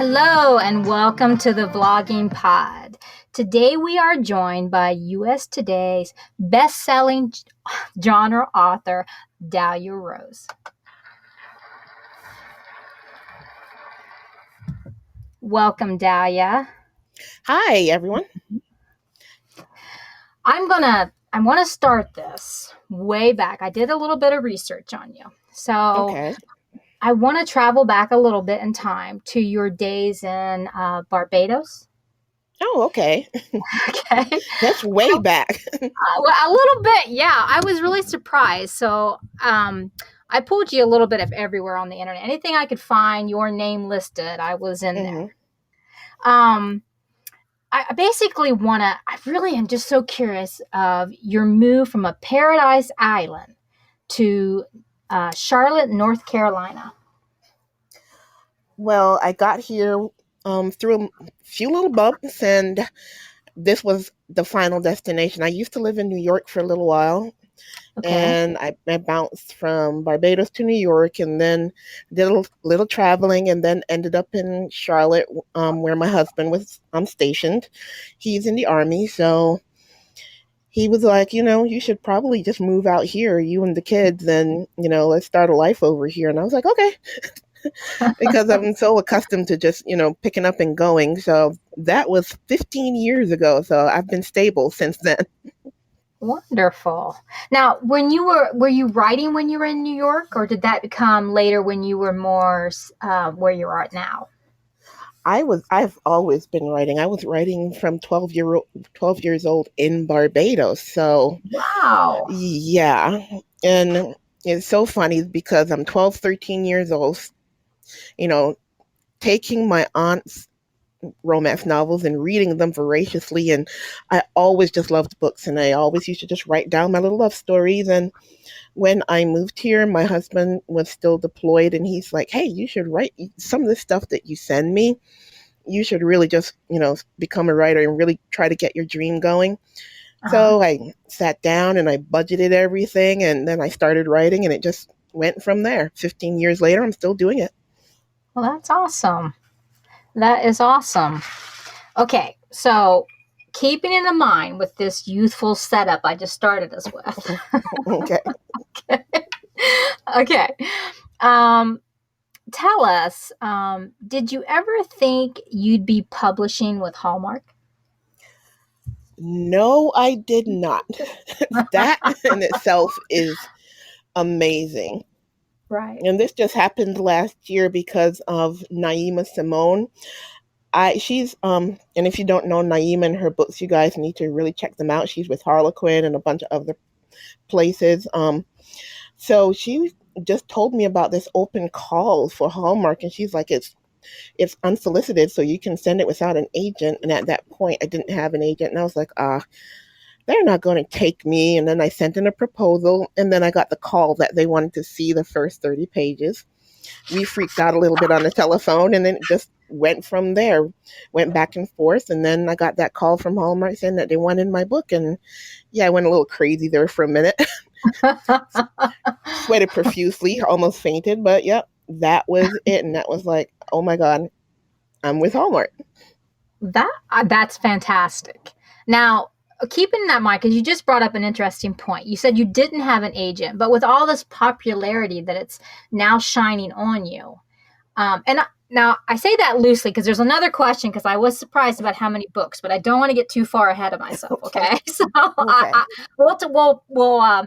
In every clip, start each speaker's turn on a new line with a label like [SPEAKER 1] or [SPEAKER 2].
[SPEAKER 1] Hello and welcome to the Vlogging Pod. Today we are joined by US Today's best-selling genre author, Dahlia Rose. Welcome, Dahlia.
[SPEAKER 2] Hi, everyone.
[SPEAKER 1] I want to start this way back. I did a little bit of research on you. So
[SPEAKER 2] Okay.
[SPEAKER 1] I want to travel back a little bit in time to your days in Barbados.
[SPEAKER 2] Oh, okay.
[SPEAKER 1] Okay.
[SPEAKER 2] That's way back.
[SPEAKER 1] Well, a little bit, yeah. I was really surprised. So, I pulled you a little bit of everywhere on the internet. Anything I could find your name listed, I was in there.
[SPEAKER 2] hmm
[SPEAKER 1] Um, I basically want to. I really am just so curious of your move from a paradise island to Charlotte, North Carolina.
[SPEAKER 2] Well, I got here through a few little bumps, and this was the final destination. I used to live in New York for a little while,
[SPEAKER 1] Okay.
[SPEAKER 2] and I bounced from Barbados to New York, and then did a little traveling, and then ended up in Charlotte, where my husband was stationed. He's in the Army, so he was like, you should probably just move out here, you and the kids, and, let's start a life over here. And I was like, okay, because I'm so accustomed to just, picking up and going. So that was 15 years ago. So I've been stable since then.
[SPEAKER 1] Wonderful. Now, were you writing when you were in New York, or did that come later when you were more where you are now?
[SPEAKER 2] I've always been writing. I was writing from 12 years old in Barbados. So
[SPEAKER 1] Wow.
[SPEAKER 2] yeah. And it's so funny because I'm 12, 13 years old, you know, taking my aunt's romance novels and reading them voraciously. And I always just loved books, and I always used to just write down my little love stories. And when I moved here, my husband was still deployed, and he's like, hey, you should write some of the stuff that you send me. You should really just, become a writer and really try to get your dream going.
[SPEAKER 1] Uh-huh.
[SPEAKER 2] So I sat down and I budgeted everything, and then I started writing, and it just went from there. 15 years later, I'm still doing it.
[SPEAKER 1] Well, that's awesome. That is awesome. Okay, so keeping it in mind with this youthful setup I just started us with.
[SPEAKER 2] Okay.
[SPEAKER 1] Okay. Okay. Um, Tell us, did you ever think you'd be publishing with Hallmark?
[SPEAKER 2] No, I did not. That in itself is amazing.
[SPEAKER 1] Right.
[SPEAKER 2] And this just happened last year because of Naima Simone. She's and if you don't know Naima and her books, you guys need to really check them out. She's with Harlequin and a bunch of other places. So she just told me about this open call for Hallmark, and she's like, it's unsolicited, so you can send it without an agent. And at that point, I didn't have an agent, and I was like, they're not going to take me. And then I sent in a proposal, and then I got the call that they wanted to see the first 30 pages. We freaked out a little bit on the telephone, and then it just went from there, went back and forth. And then I got that call from Hallmark saying that they wanted my book. And yeah, I went a little crazy there for a minute. Sweated profusely, almost fainted. But yep, that was it. And that was like, oh my God, I'm with Hallmark.
[SPEAKER 1] That's fantastic. Now, keeping that in mind, because you just brought up an interesting point. You said you didn't have an agent, but with all this popularity that it's now shining on you, now I say that loosely because there's another question. Because I was surprised about how many books, but I don't want to get too far ahead of myself. Okay, so
[SPEAKER 2] Okay.
[SPEAKER 1] we'll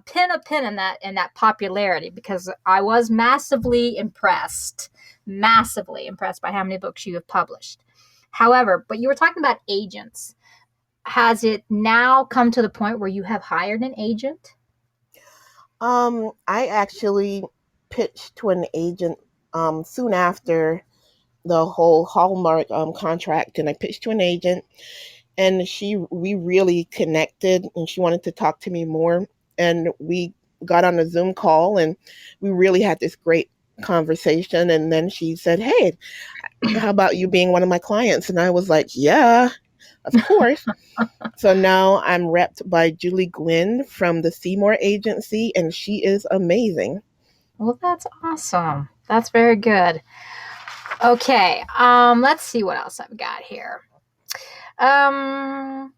[SPEAKER 1] pin a pin in that popularity because I was massively impressed by how many books you have published. However, but you were talking about agents. Has it now come to the point where you have hired an agent?
[SPEAKER 2] I actually pitched to an agent soon after the whole Hallmark contract, and I pitched to an agent, and we really connected, and she wanted to talk to me more, and we got on a Zoom call, and we really had this great conversation. And then she said, hey, how about you being one of my clients? And I was like, yeah, of course. So now I'm repped by Julie Gwynn from the Seymour Agency, and she is amazing.
[SPEAKER 1] Well, that's awesome. That's very good. Okay. Let's see what else I've got here. Um,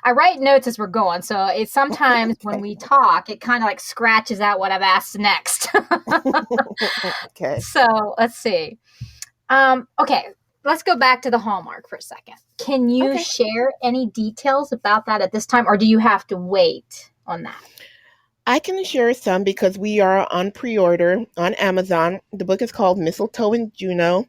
[SPEAKER 1] I write notes as we're going, so it's sometimes when
[SPEAKER 2] Okay.
[SPEAKER 1] we talk, it kind of like scratches out what I've asked next.
[SPEAKER 2] Okay.
[SPEAKER 1] So let's see. Okay, let's go back to the Hallmark for a second. Can you
[SPEAKER 2] Okay.
[SPEAKER 1] share any details about that at this time, or do you have to wait on that?
[SPEAKER 2] I can share some because we are on pre-order on Amazon. The book is called Mistletoe and Juno.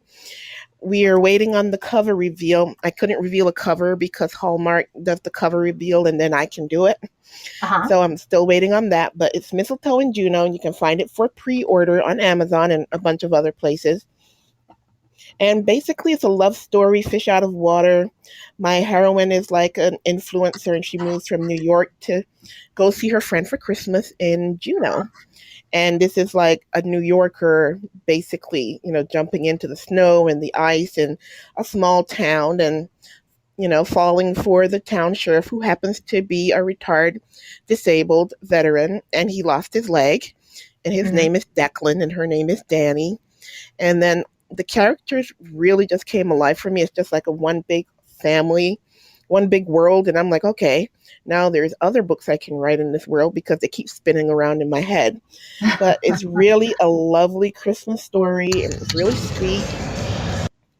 [SPEAKER 2] We are waiting on the cover reveal. I couldn't reveal a cover because Hallmark does the cover reveal and then I can do it.
[SPEAKER 1] Uh huh.
[SPEAKER 2] So I'm still waiting on that, but it's Mistletoe and Juno, and you can find it for pre-order on Amazon and a bunch of other places. And basically, it's a love story, fish out of water. My heroine is like an influencer, and she moves from New York to go see her friend for Christmas in Juneau. And this is like a New Yorker, basically, jumping into the snow and the ice in a small town and, falling for the town sheriff who happens to be a retired disabled veteran. And he lost his leg. And his
[SPEAKER 1] Hmm.
[SPEAKER 2] name is Declan, and her name is Danny. And then the characters really just came alive for me. It's just like a one big family, one big world. And I'm like, okay, now there's other books I can write in this world because they keep spinning around in my head. But it's really a lovely Christmas story and it's really sweet.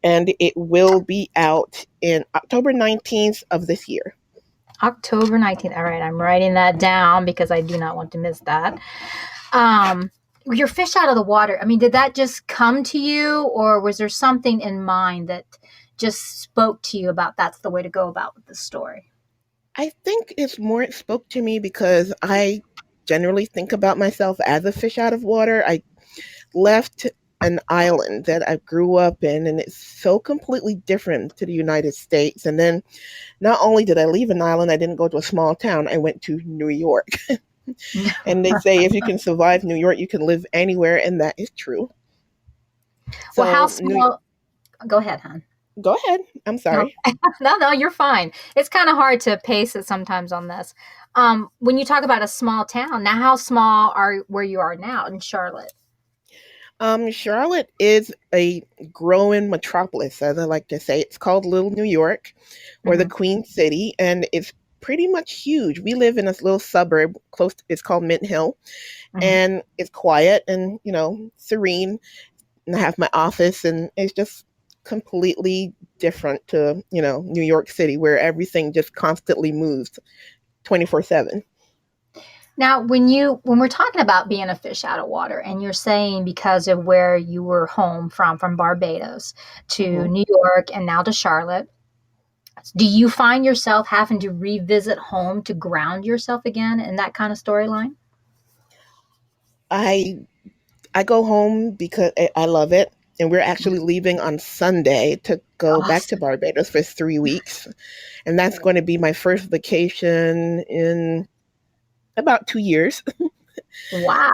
[SPEAKER 2] And it will be out in October 19th of this year.
[SPEAKER 1] October 19th. All right, I'm writing that down because I do not want to miss that. Um, your fish out of the water. I mean, did that just come to you, or was there something in mind that just spoke to you about that's the way to go about with the story?
[SPEAKER 2] I think it's more it spoke to me because I generally think about myself as a fish out of water. I left an island that I grew up in, and it's so completely different to the United States. And then not only did I leave an island, I didn't go to a small town, I went to New York. And they say if you can survive New York, you can live anywhere, and that is true.
[SPEAKER 1] Well, how
[SPEAKER 2] So,
[SPEAKER 1] small? Go ahead, hon.
[SPEAKER 2] go ahead. I'm
[SPEAKER 1] No,
[SPEAKER 2] sorry.
[SPEAKER 1] no, you're fine. It's kind of hard to pace it sometimes on this. When you talk about a small town, now how small are where you are now in Charlotte?
[SPEAKER 2] Charlotte is a growing metropolis, as I like to say. It's called Little New York or the
[SPEAKER 1] Hmm.
[SPEAKER 2] Queen City, and it's pretty much huge. We live in this little suburb close. It's called Mint Hill,
[SPEAKER 1] Hmm.
[SPEAKER 2] and it's quiet and serene. And I have my office, and it's just completely different to New York City, where everything just constantly moves 24/7.
[SPEAKER 1] Now, when we're talking about being a fish out of water, and you're saying because of where you were home from Barbados to
[SPEAKER 2] Hmm.
[SPEAKER 1] New York and now to Charlotte, do you find yourself having to revisit home to ground yourself again in that kind of storyline?
[SPEAKER 2] I I go home because I love it. And we're actually leaving on Sunday to go back to
[SPEAKER 1] Awesome.
[SPEAKER 2] Barbados for 3 weeks. And that's going to be my first vacation in about 2 years.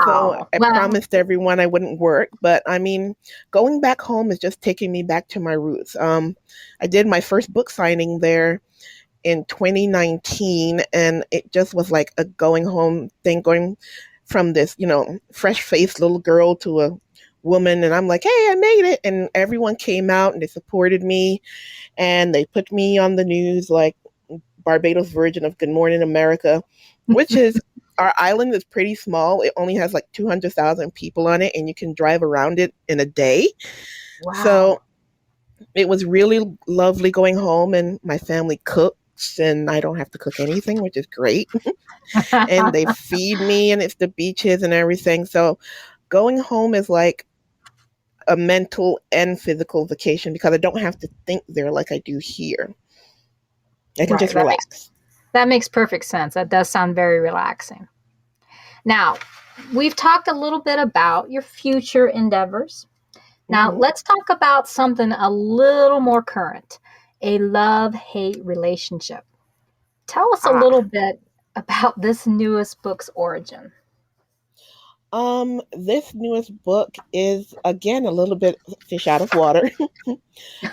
[SPEAKER 2] So
[SPEAKER 1] Wow.
[SPEAKER 2] I
[SPEAKER 1] Well,
[SPEAKER 2] promised everyone I wouldn't work. But I mean, going back home is just taking me back to my roots. I did my first book signing there in 2019, and it just was like a going home thing, going from this, fresh faced little girl to a woman. And I'm like, hey, I made it. And everyone came out and they supported me and they put me on the news like Barbados version of Good Morning America, which is our island is pretty small. It only has like 200,000 people on it, and you can drive around it in a day.
[SPEAKER 1] wow.
[SPEAKER 2] So it was really lovely going home, and my family cooks, and I don't have to cook anything, which is great. And they feed me, and it's the beaches and everything. So going home is like a mental and physical vacation because I don't have to think there like I do here. I can
[SPEAKER 1] Right.
[SPEAKER 2] just relax.
[SPEAKER 1] That makes perfect sense. That does sound very relaxing. Now, we've talked a little bit about your future endeavors. Now,
[SPEAKER 2] Hmm.
[SPEAKER 1] let's talk about something a little more current, a love hate relationship. Tell us a
[SPEAKER 2] Ah,
[SPEAKER 1] little bit about this newest book's origin.
[SPEAKER 2] this newest book is again a little bit fish out of water.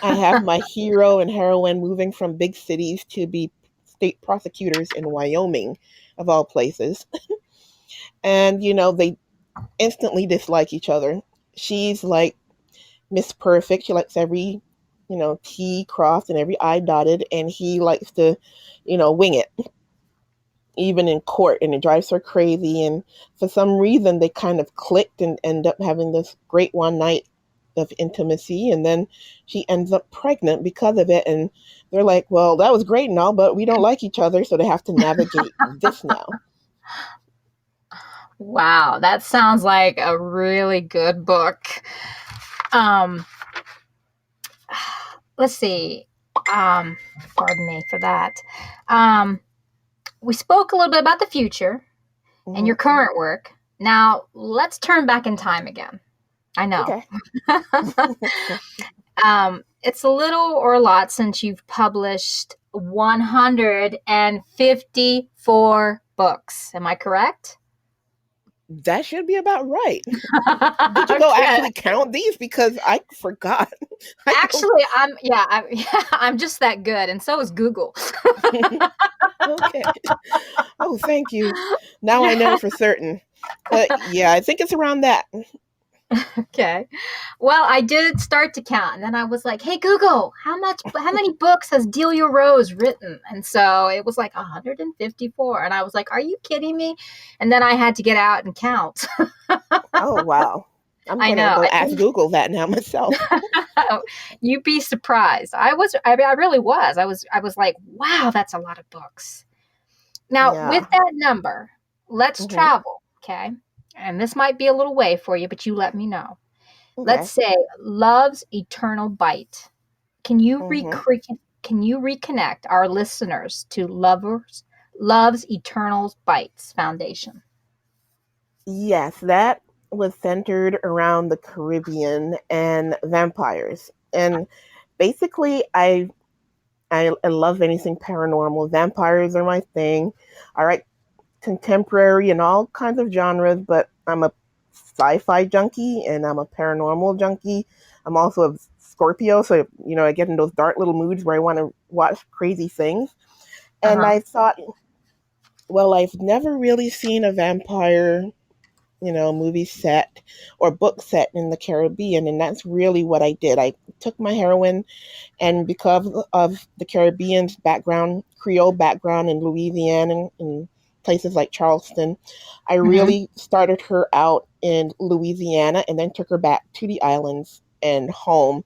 [SPEAKER 2] I have my hero and heroine moving from big cities to be state prosecutors in Wyoming, of all places. And they instantly dislike each other. She's like Miss Perfect. She likes every, T crossed and every I dotted, and he likes to, wing it, even in court, and it drives her crazy. And for some reason, they kind of clicked and end up having this great one night of intimacy, and then she ends up pregnant because of it. And they're like, well, that was great and all, but we don't like each other, so they have to navigate this now.
[SPEAKER 1] Wow, that sounds like a really good book. Um, let's see. Um, pardon me for that. Um, we spoke a little bit about the future and
[SPEAKER 2] Mm-hmm.
[SPEAKER 1] your current work. Now, let's turn back in time again. I know.
[SPEAKER 2] Okay.
[SPEAKER 1] It's a little or a lot since you've published 154 books. Am I correct?
[SPEAKER 2] That should be about right. Did you go
[SPEAKER 1] Okay.
[SPEAKER 2] actually count these? Because I forgot. I don't.
[SPEAKER 1] Actually, I'm just that good, and so is Google.
[SPEAKER 2] Okay. Oh, thank you. Now I know
[SPEAKER 1] Yeah.
[SPEAKER 2] for certain. But yeah, I think it's around that.
[SPEAKER 1] Okay. Well, I did start to count, and then I was like, "Hey Google, how many books has Delia Rose written?" And so it was like 154, and I was like, "Are you kidding me?" And then I had to get out and count.
[SPEAKER 2] Oh, wow. I'm
[SPEAKER 1] I
[SPEAKER 2] going to
[SPEAKER 1] know.
[SPEAKER 2] go ask Google that now myself.
[SPEAKER 1] You'd be surprised. I really was. I was like, "Wow, that's a lot of books." Now, with
[SPEAKER 2] Yeah.
[SPEAKER 1] that number, let's
[SPEAKER 2] Hmm.
[SPEAKER 1] travel, okay? And this might be a little way for you, but you let me know. Let's
[SPEAKER 2] Okay.
[SPEAKER 1] say Love's Eternal Bite. Can you
[SPEAKER 2] Hmm.
[SPEAKER 1] reconnect our listeners to Love's Eternal Bites Foundation?
[SPEAKER 2] Yes, that was centered around the Caribbean and vampires. And basically, I love anything paranormal. Vampires are my thing. I write contemporary and all kinds of genres, but I'm a sci-fi junkie and I'm a paranormal junkie. I'm also a Scorpio, so I get in those dark little moods where I want to watch crazy things. And
[SPEAKER 1] Uh-huh.
[SPEAKER 2] I thought, well, I've never really seen a vampire, movie set or book set in the Caribbean, and that's really what I did. I took my heroine, and because of the Caribbean's background, Creole background in Louisiana and places like Charleston, I
[SPEAKER 1] Mhm.
[SPEAKER 2] really started her out in Louisiana and then took her back to the islands and home.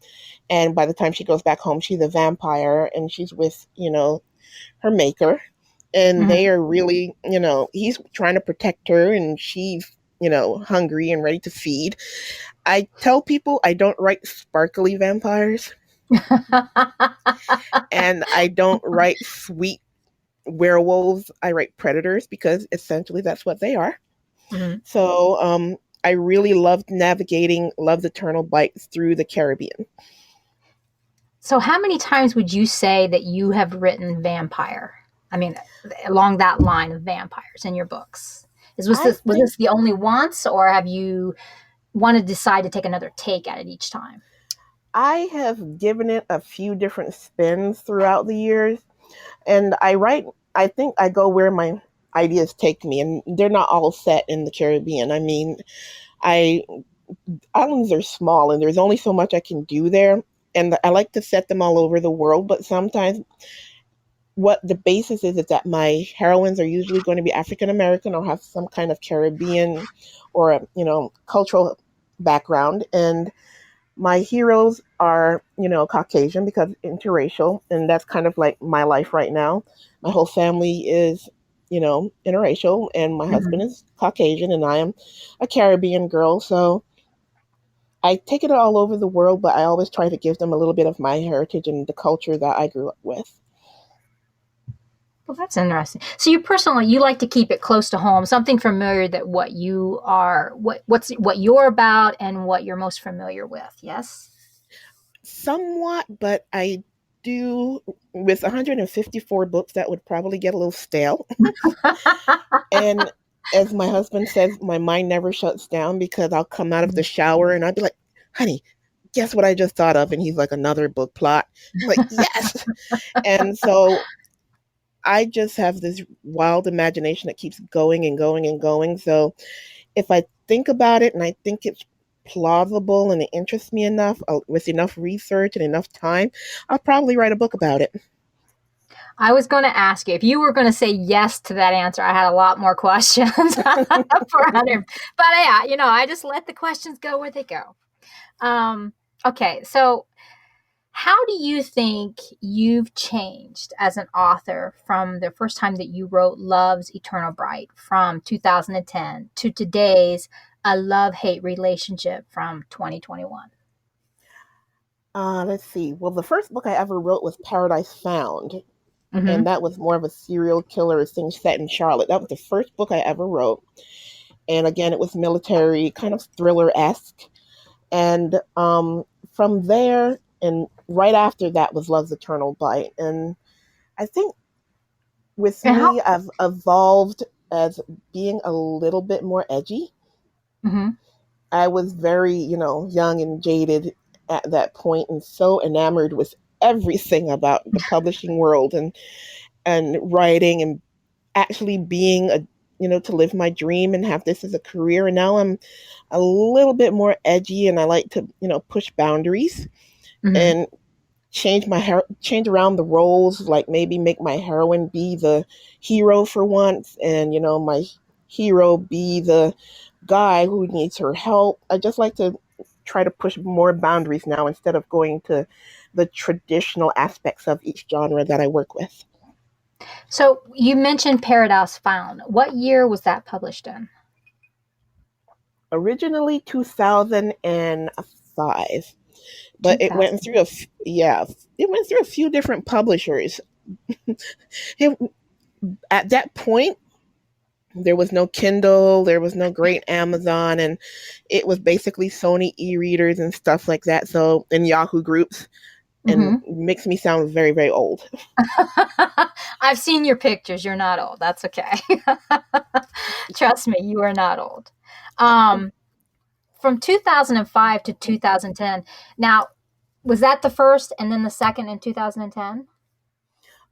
[SPEAKER 2] And by the time she goes back home, she's a vampire and she's with, her maker. And they
[SPEAKER 1] Mhm.
[SPEAKER 2] are really, he's trying to protect her and she's, hungry and ready to feed. I tell people I don't write sparkly vampires and I don't write sweet werewolves. I write predators because essentially that's what they are.
[SPEAKER 1] Mhm.
[SPEAKER 2] So I really loved navigating Love's Eternal Bites through the Caribbean.
[SPEAKER 1] So how many times would you say that you have written vampire? I mean, along that line of vampires in your books.
[SPEAKER 2] I
[SPEAKER 1] Was
[SPEAKER 2] think
[SPEAKER 1] this the only once, or have you want to decide to take another take at it each time?
[SPEAKER 2] I have given it a few different spins throughout the years, and I think I go where my ideas take me, and they're not all set in the Caribbean. I mean, I islands are small, and there's only so much I can do there. And I like to set them all over the world, but sometimes what the basis is that my heroines are usually going to be African American or have some kind of Caribbean or cultural background, and my heroes are Caucasian because interracial, and that's kind of like my life right now. My whole family is interracial, and my husband
[SPEAKER 1] Mhm.
[SPEAKER 2] is Caucasian, and I am a Caribbean girl, so I take it all over the world, but I always try to give them a little bit of my heritage and the culture that I grew up with.
[SPEAKER 1] Well, that's interesting. So you like to keep it close to home, something familiar that what you're about and what you're most familiar with. Yes.
[SPEAKER 2] Somewhat, but I do, with 154 books, that would probably get a little stale. And as my husband says, my mind never shuts down because I'll come out of the shower and I'll be like, honey, guess what I just thought of? And he's like, another book plot. I'm like, yes. And so I just have this wild imagination that keeps going and going and going. So if I think about it and I think it's plausible and it interests me enough, with enough research and enough time, I'll probably write a book about it.
[SPEAKER 1] I was going to ask you if you were going to say yes to that answer. I had a lot more questions for Hunter, but yeah, I just let the questions go where they go. Um, okay, so how do you think you've changed as an author from the first time that you wrote Love's Eternal Bright from 2010 to today's A Love Hate Relationship from 2021?
[SPEAKER 2] Let's see. Well, the first book I ever wrote was Paradise Found, and
[SPEAKER 1] Mm-hmm.
[SPEAKER 2] that was more of a serial killer thing set in Charlotte. That was the first book I ever wrote. And again, it was military, kind of thriller esque. And from there, and right after that was Love's Eternal Bite. And I think with
[SPEAKER 1] And how?
[SPEAKER 2] me, I've evolved as being a little bit more edgy.
[SPEAKER 1] Mm-hmm.
[SPEAKER 2] I was very, young and jaded at that point and so enamored with everything about the publishing world and writing and actually being to live my dream and have this as a career. And now I'm a little bit more edgy and I like to, push boundaries
[SPEAKER 1] Mm-hmm.
[SPEAKER 2] and change around the roles, like maybe make my heroine be the hero for once and, my hero be the guy who needs her help. I just like to try to push more boundaries now instead of going to the traditional aspects of each genre that I work with.
[SPEAKER 1] So you mentioned Paradise Found. What year was that published in?
[SPEAKER 2] Originally 2005, but it went through
[SPEAKER 1] 2000.
[SPEAKER 2] yeah, it went through a few different publishers. It, at that point, there was no Kindle, there was no great Amazon, and it was basically Sony e-readers and stuff like that. So in Yahoo groups, and
[SPEAKER 1] Mm-hmm.
[SPEAKER 2] makes me sound very, very old.
[SPEAKER 1] I've seen your pictures. You're not old. That's okay. Trust me, you are not old. Um, from 2005 to 2010. Now, was that the first and then the second in 2010?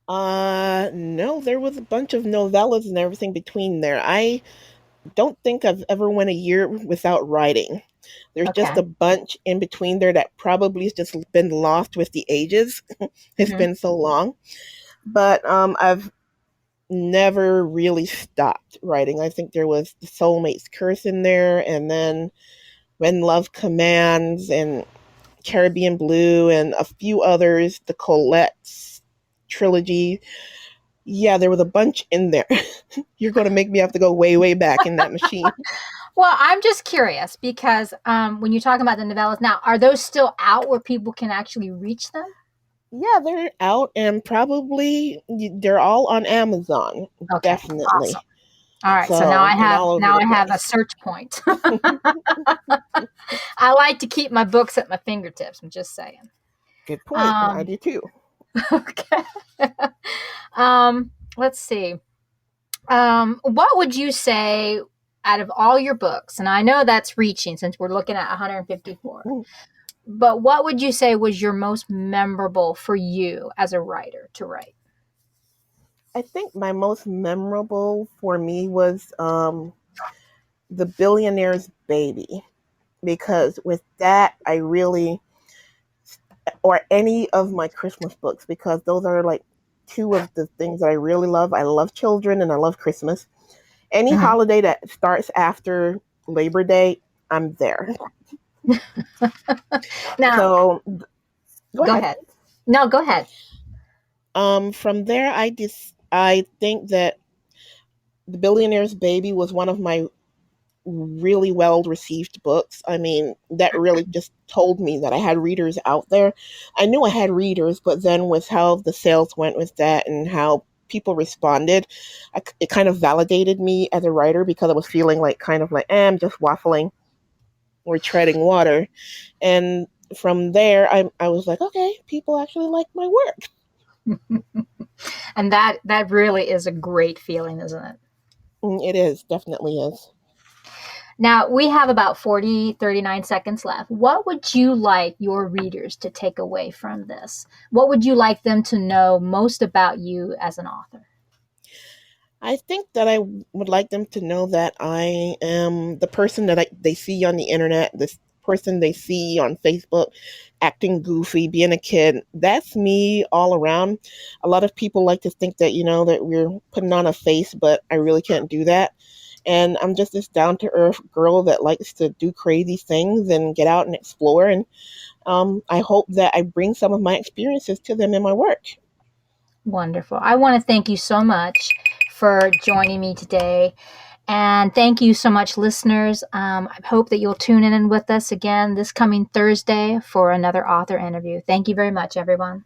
[SPEAKER 2] No, there was a bunch of novellas and everything between there. I don't think I've ever went a year without writing. There's just
[SPEAKER 1] Okay.
[SPEAKER 2] a bunch in between there that probably has just been lost with the ages. It's
[SPEAKER 1] Hmm.
[SPEAKER 2] been so long. But I've never really stopped writing. I think there was the Soulmate's Curse in there, and then When Love Commands, and Caribbean Blue, and a few others, the Colette's trilogy. Yeah, there was a bunch in there. You're going to make me have to go way, way back in that machine.
[SPEAKER 1] Well, I'm just curious because when you talk about the novellas now, are those still out where people can actually reach them?
[SPEAKER 2] Yeah, they're out and probably they're all on Amazon,
[SPEAKER 1] Okay, awesome.
[SPEAKER 2] definitely.
[SPEAKER 1] All right, so
[SPEAKER 2] So, and all over
[SPEAKER 1] now
[SPEAKER 2] the
[SPEAKER 1] I have a
[SPEAKER 2] place.
[SPEAKER 1] search point. I like to keep my books at my fingertips. I'm just saying.
[SPEAKER 2] Good point. I
[SPEAKER 1] Um,
[SPEAKER 2] do too.
[SPEAKER 1] okay. Let's see. What would you say out of all your books? And I know that's reaching since we're looking at 154. But what would you say was your most memorable for you as a writer to write?
[SPEAKER 2] I think my most memorable for me was The Billionaire's Baby, because with that, I really, or any of my Christmas books, because those are like two of the things that I really love. I love children and I love Christmas. Any
[SPEAKER 1] Mhm.
[SPEAKER 2] holiday that starts after Labor Day, I'm there.
[SPEAKER 1] Now,
[SPEAKER 2] So go
[SPEAKER 1] go
[SPEAKER 2] ahead.
[SPEAKER 1] ahead. No, go ahead.
[SPEAKER 2] From there, I think that The Billionaire's Baby was one of my really well received books. I mean, that really just told me that I had readers out there. I knew I had readers, but then with how the sales went with that and how people responded, it kind of validated me as a writer because I was feeling like kind of like, I'm just waffling or treading water. And from there, I was like, okay, people actually like my work.
[SPEAKER 1] And that really is a great feeling, isn't it?
[SPEAKER 2] It is, definitely is.
[SPEAKER 1] Now, we have about 39 seconds left. What would you like your readers to take away from this? What would you like them to know most about you as an author?
[SPEAKER 2] I think that would like them to know that I am the person that they see on the internet, this person they see on Facebook acting goofy, being a kid. That's me all around. A lot of people like to think that, that we're putting on a face, but I really can't do that. And I'm just this down to earth girl that likes to do crazy things and get out and explore. And I hope that I bring some of my experiences to them in my work.
[SPEAKER 1] Wonderful. I want to thank you so much for joining me today. And thank you so much, listeners. I hope that you'll tune in with us again this coming Thursday for another author interview. Thank you very much, everyone.